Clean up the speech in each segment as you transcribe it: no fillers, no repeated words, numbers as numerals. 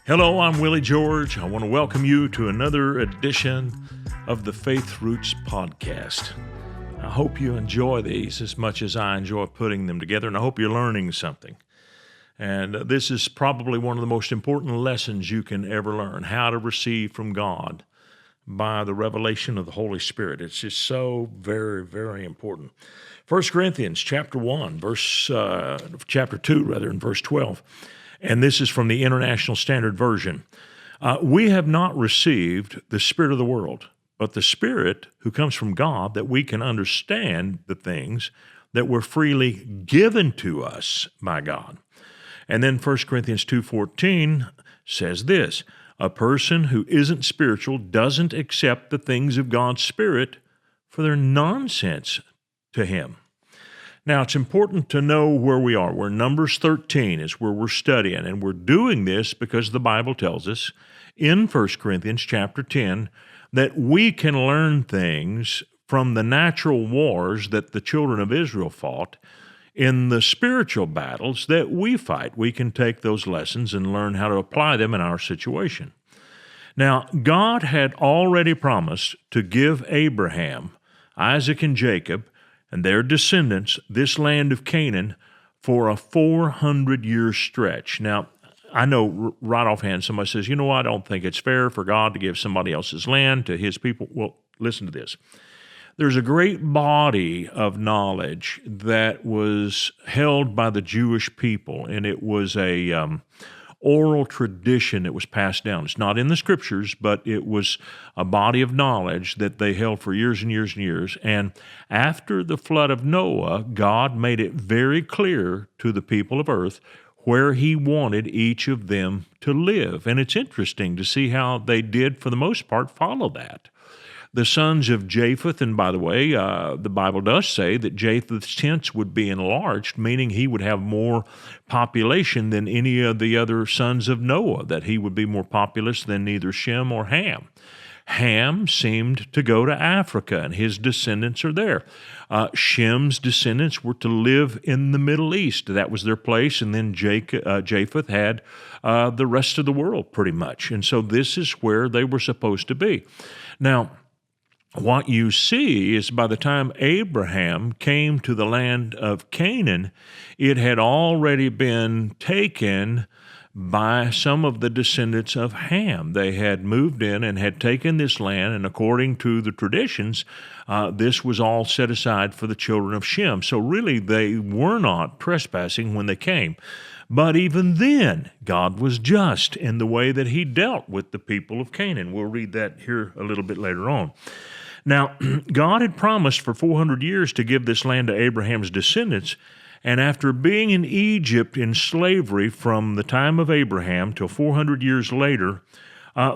Hello, I'm Willie George. I want to welcome you to another edition of the Faith Roots Podcast. I hope you enjoy these as much as I enjoy putting them together, and I hope you're learning something. And this is probably one of the most important lessons you can ever learn, how to receive from God by the revelation of the Holy Spirit. It's just so very, very important. 1 Corinthians chapter 2, in verse 12. And this is from the International Standard Version. We have not received the spirit of the world, but the Spirit who comes from God, that we can understand the things that were freely given to us by God. And then 1 Corinthians 2:14 says this, a person who isn't spiritual doesn't accept the things of God's Spirit, for they're nonsense to him. Now, it's important to know where we are. We're Numbers 13 is where we're studying, and we're doing this because the Bible tells us in 1 Corinthians chapter 10 that we can learn things from the natural wars that the children of Israel fought in the spiritual battles that we fight. We can take those lessons and learn how to apply them in our situation. Now, God had already promised to give Abraham, Isaac, and Jacob and their descendants this land of Canaan for a 400-year stretch. Now, I know right offhand somebody says, I don't think it's fair for God to give somebody else's land to his people. Well, listen to this. There's a great body of knowledge that was held by the Jewish people, and it was a oral tradition that was passed down. It's not in the Scriptures, but it was a body of knowledge that they held for years and years and years. And after the flood of Noah, God made it very clear to the people of earth where he wanted each of them to live. And it's interesting to see how they did, for the most part, follow that. The sons of Japheth, and by the way, the Bible does say that Japheth's tents would be enlarged, meaning he would have more population than any of the other sons of Noah, that he would be more populous than either Shem or Ham. Ham seemed to go to Africa, and his descendants are there. Shem's descendants were to live in the Middle East. That was their place, and then Japheth had the rest of the world pretty much. And so this is where they were supposed to be. Now, what you see is by the time Abraham came to the land of Canaan, it had already been taken by some of the descendants of Ham. They had moved in and had taken this land, and according to the traditions, this was all set aside for the children of Shem. So really, they were not trespassing when they came. But even then, God was just in the way that he dealt with the people of Canaan. We'll read that here a little bit later on. Now, God had promised for 400 years to give this land to Abraham's descendants, and after being in Egypt in slavery from the time of Abraham till 400 years later,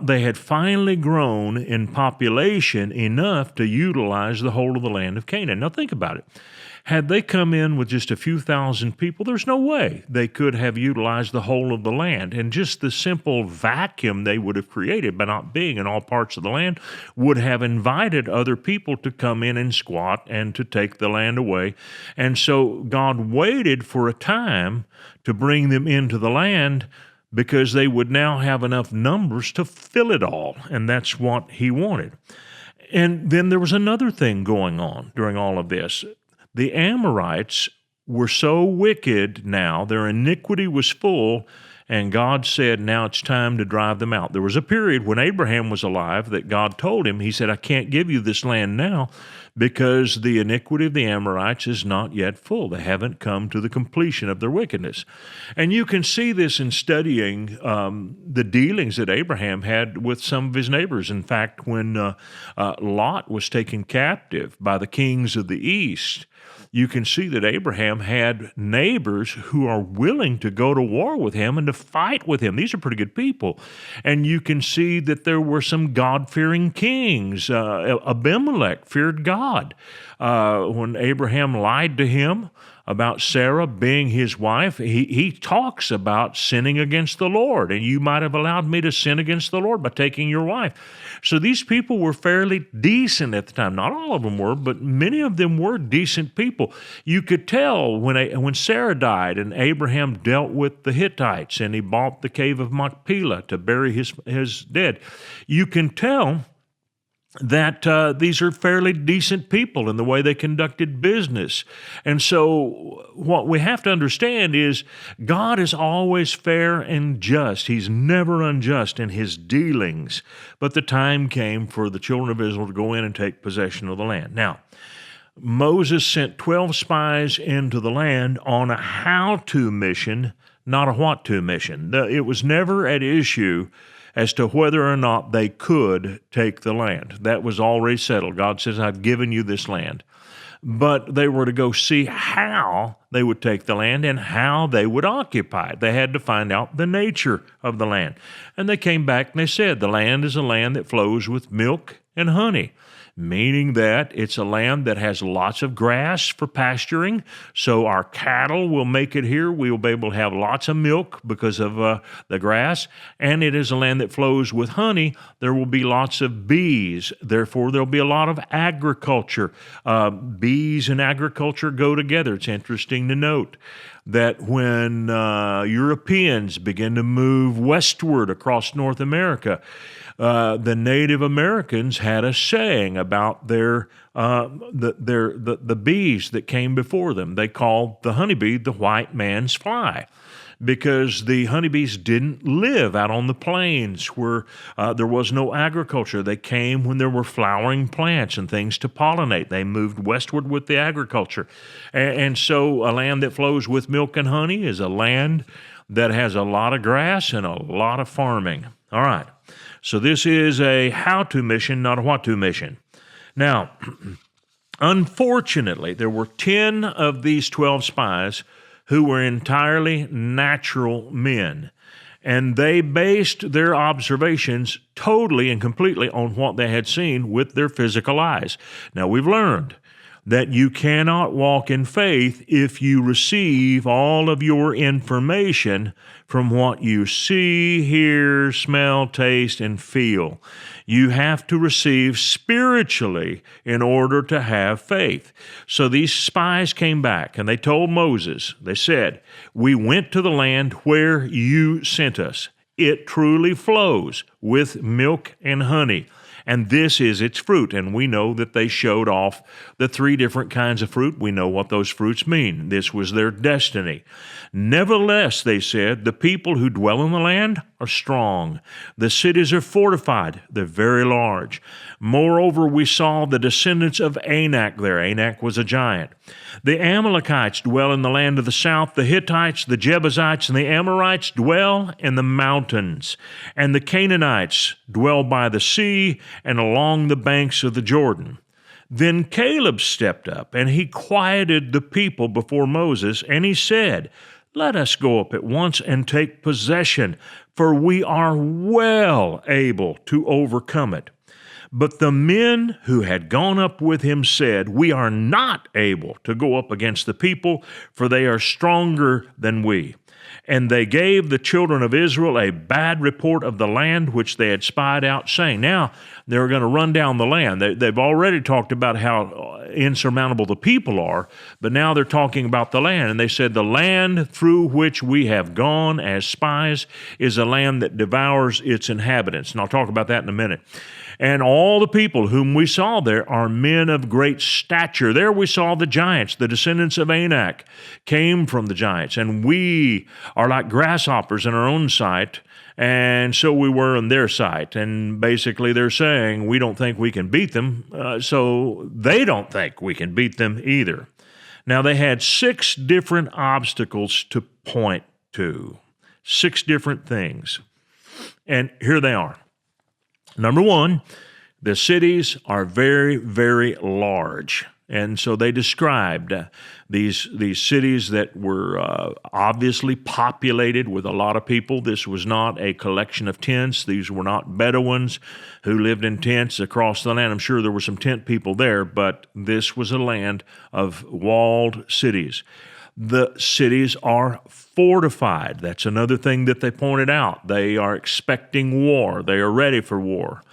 they had finally grown in population enough to utilize the whole of the land of Canaan. Now think about it. Had they come in with just a few thousand people, there's no way they could have utilized the whole of the land. And just the simple vacuum they would have created by not being in all parts of the land would have invited other people to come in and squat and to take the land away. And so God waited for a time to bring them into the land because they would now have enough numbers to fill it all. And that's what he wanted. And then there was another thing going on during all of this. The Amorites were so wicked now, their iniquity was full, and God said, now it's time to drive them out. There was a period when Abraham was alive that God told him, he said, I can't give you this land now because the iniquity of the Amorites is not yet full. They haven't come to the completion of their wickedness. And you can see this in studying the dealings that Abraham had with some of his neighbors. In fact, when Lot was taken captive by the kings of the east, you can see that Abraham had neighbors who are willing to go to war with him and to fight with him. These are pretty good people. And you can see that there were some God-fearing kings. Abimelech feared God. God. When Abraham lied to him about Sarah being his wife, he talks about sinning against the Lord, and you might have allowed me to sin against the Lord by taking your wife. So these people were fairly decent at the time. Not all of them were, but many of them were decent people. You could tell when Sarah died and Abraham dealt with the Hittites and he bought the cave of Machpelah to bury his dead. You can tell that these are fairly decent people in the way they conducted business. And so what we have to understand is God is always fair and just. He's never unjust in his dealings. But the time came for the children of Israel to go in and take possession of the land. Now, Moses sent 12 spies into the land on a how-to mission, not a what-to mission. It was never at issue as to whether or not they could take the land. That was already settled. God says, I've given you this land. But they were to go see how they would take the land and how they would occupy it. They had to find out the nature of the land. And they came back and they said, the land is a land that flows with milk and honey, meaning that it's a land that has lots of grass for pasturing, so our cattle will make it here. We will be able to have lots of milk because of the grass, and it is a land that flows with honey. There will be lots of bees, therefore there'll be a lot of agriculture. Bees and agriculture go together. It's interesting to note that when Europeans begin to move westward across North America, the Native Americans had a saying about the bees that came before them. They called the honeybee the white man's fly, because the honeybees didn't live out on the plains where there was no agriculture. They came when there were flowering plants and things to pollinate. They moved westward with the agriculture. And so a land that flows with milk and honey is a land that has a lot of grass and a lot of farming. All right. So this is a how-to mission, not a what-to mission. Now, unfortunately, there were 10 of these 12 spies who were entirely natural men, and they based their observations totally and completely on what they had seen with their physical eyes. Now, we've learned that you cannot walk in faith if you receive all of your information from what you see, hear, smell, taste, and feel. You have to receive spiritually in order to have faith. So these spies came back and they told Moses, they said, we went to the land where you sent us. It truly flows with milk and honey, and this is its fruit. And we know that they showed off the 3 different kinds of fruit. We know what those fruits mean. This was their destiny. Nevertheless, they said, the people who dwell in the land are strong. The cities are fortified. They're very large. Moreover, we saw the descendants of Anak there. Anak was a giant. The Amalekites dwell in the land of the south. The Hittites, the Jebusites, and the Amorites dwell in the mountains. And the Canaanites dwell by the sea and along the banks of the Jordan. Then Caleb stepped up, and he quieted the people before Moses, and he said, let us go up at once and take possession, for we are well able to overcome it. But the men who had gone up with him said, we are not able to go up against the people, for they are stronger than we. And they gave the children of Israel a bad report of the land which they had spied out, saying, now they're going to run down the land. They've already talked about how insurmountable the people are, but now they're talking about the land. And they said, the land through which we have gone as spies is a land that devours its inhabitants. And I'll talk about that in a minute. And all the people whom we saw there are men of great stature. There we saw the giants, the descendants of Anak came from the giants, and we are like grasshoppers in our own sight, and so we were in their sight. And basically they're saying, we don't think we can beat them, so they don't think we can beat them either. Now they had 6 different obstacles to point to, 6 different things, and here they are. Number 1, the cities are very, very large. And so they described these cities that were obviously populated with a lot of people. This was not a collection of tents. These were not Bedouins who lived in tents across the land. I'm sure there were some tent people there, but this was a land of walled cities. The cities are fortified. That's another thing that they pointed out. They are expecting war. They are ready for war.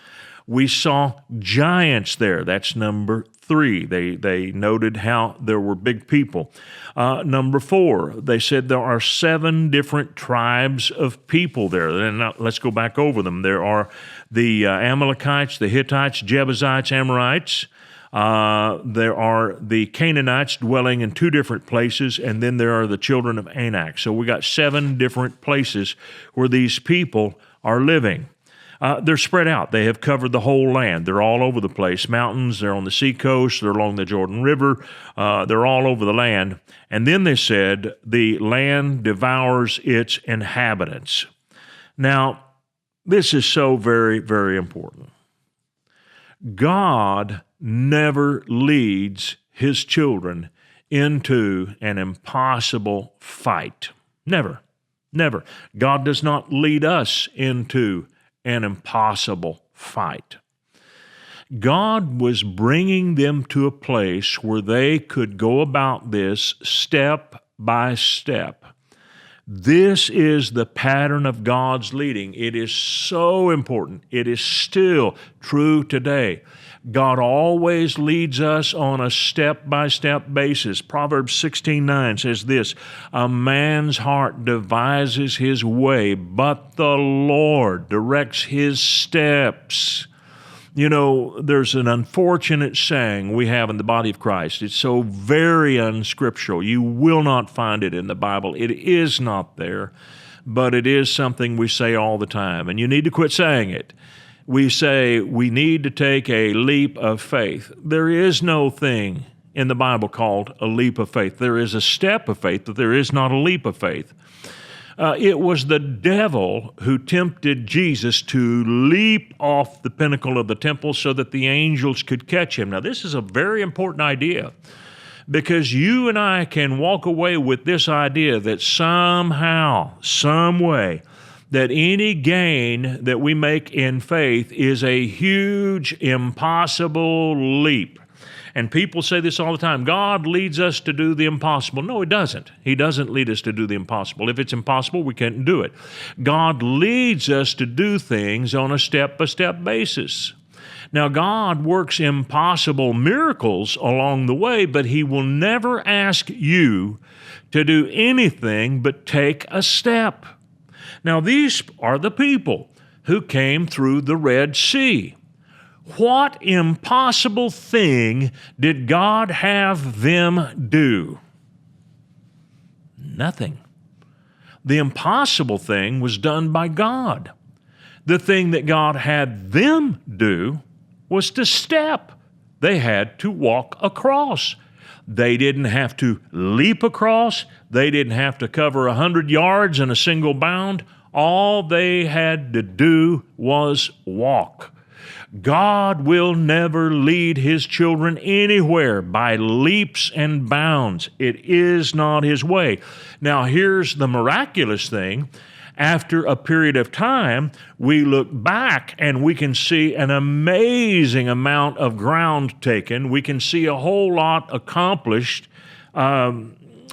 We saw giants there. That's number 3. They noted how there were big people. Number 4, they said there are 7 different tribes of people there. And now let's go back over them. There are the Amalekites, the Hittites, Jebusites, Amorites. There are the Canaanites dwelling in 2 different places, and then there are the children of Anak. So we got 7 different places where these people are living. They're spread out. They have covered the whole land. They're all over the place. Mountains, they're on the seacoast, they're along the Jordan River, they're all over the land. And then they said, the land devours its inhabitants. Now, this is so very, very important. God never leads his children into an impossible fight. Never, never. God does not lead us into an impossible fight. God was bringing them to a place where they could go about this step by step. This is the pattern of God's leading. It is so important. It is still true today. God always leads us on a step-by-step basis. Proverbs 16:9 says this, "A man's heart devises his way, but the Lord directs his steps." You know, there's an unfortunate saying we have in the body of Christ. It's so very unscriptural. You will not find it in the Bible. It is not there, but it is something we say all the time, and you need to quit saying it. We say we need to take a leap of faith. There is no thing in the Bible called a leap of faith. There is a step of faith, but there is not a leap of faith. It was the devil who tempted Jesus to leap off the pinnacle of the temple so that the angels could catch him. Now, this is a very important idea because you and I can walk away with this idea that somehow, some way, that any gain that we make in faith is a huge, impossible leap. And people say this all the time, God leads us to do the impossible. No, He doesn't. He doesn't lead us to do the impossible. If it's impossible, we can't do it. God leads us to do things on a step-by-step basis. Now, God works impossible miracles along the way, but He will never ask you to do anything but take a step. Now, these are the people who came through the Red Sea. What impossible thing did God have them do? Nothing. The impossible thing was done by God. The thing that God had them do was to step. They had to walk across. They didn't have to leap across. They didn't have to cover 100 yards in a single bound. All they had to do was walk. God will never lead His children anywhere by leaps and bounds. It is not His way. Now, here's the miraculous thing. After a period of time, we look back and we can see an amazing amount of ground taken. We can see a whole lot accomplished.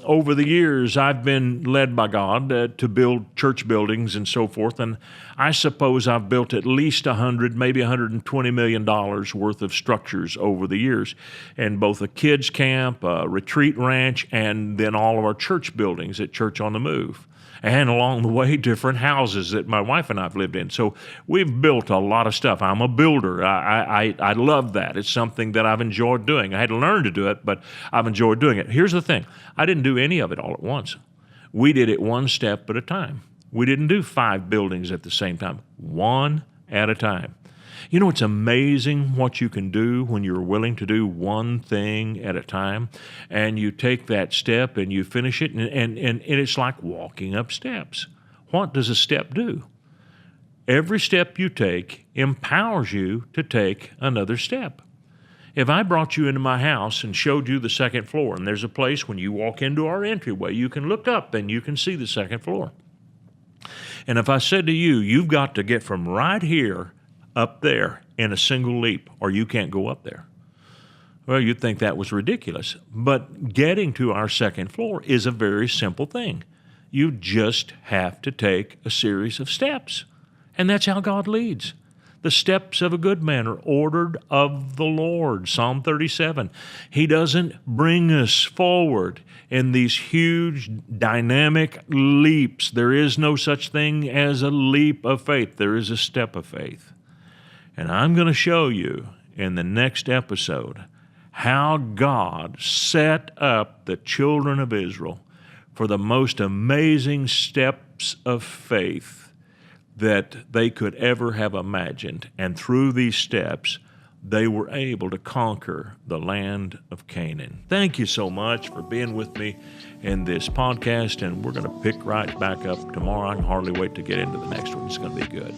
Over the years, I've been led by God to build church buildings and so forth, and I suppose I've built at least $100, maybe $120 million worth of structures over the years, and both a kids camp, a retreat ranch, and then all of our church buildings at Church on the Move. And along the way, different houses that my wife and I have lived in. So we've built a lot of stuff. I'm a builder. I love that. It's something that I've enjoyed doing. I had to learn to do it, but I've enjoyed doing it. Here's the thing. I didn't do any of it all at once. We did it one step at a time. We didn't do 5 buildings at the same time, one at a time. You know, it's amazing what you can do when you're willing to do one thing at a time, and you take that step and you finish it, and it's like walking up steps. What does a step do? Every step you take empowers you to take another step. If I brought you into my house and showed you the second floor, and there's a place when you walk into our entryway, you can look up and you can see the second floor. And if I said to you, you've got to get from right here up there in a single leap, or you can't go up there. Well, you'd think that was ridiculous. But getting to our second floor is a very simple thing. You just have to take a series of steps. And that's how God leads. The steps of a good man are ordered of the Lord. Psalm 37. He doesn't bring us forward in these huge dynamic leaps. There is no such thing as a leap of faith. There is a step of faith. And I'm going to show you in the next episode how God set up the children of Israel for the most amazing steps of faith that they could ever have imagined. And through these steps, they were able to conquer the land of Canaan. Thank you so much for being with me in this podcast, and we're going to pick right back up tomorrow. I can hardly wait to get into the next one. It's going to be good.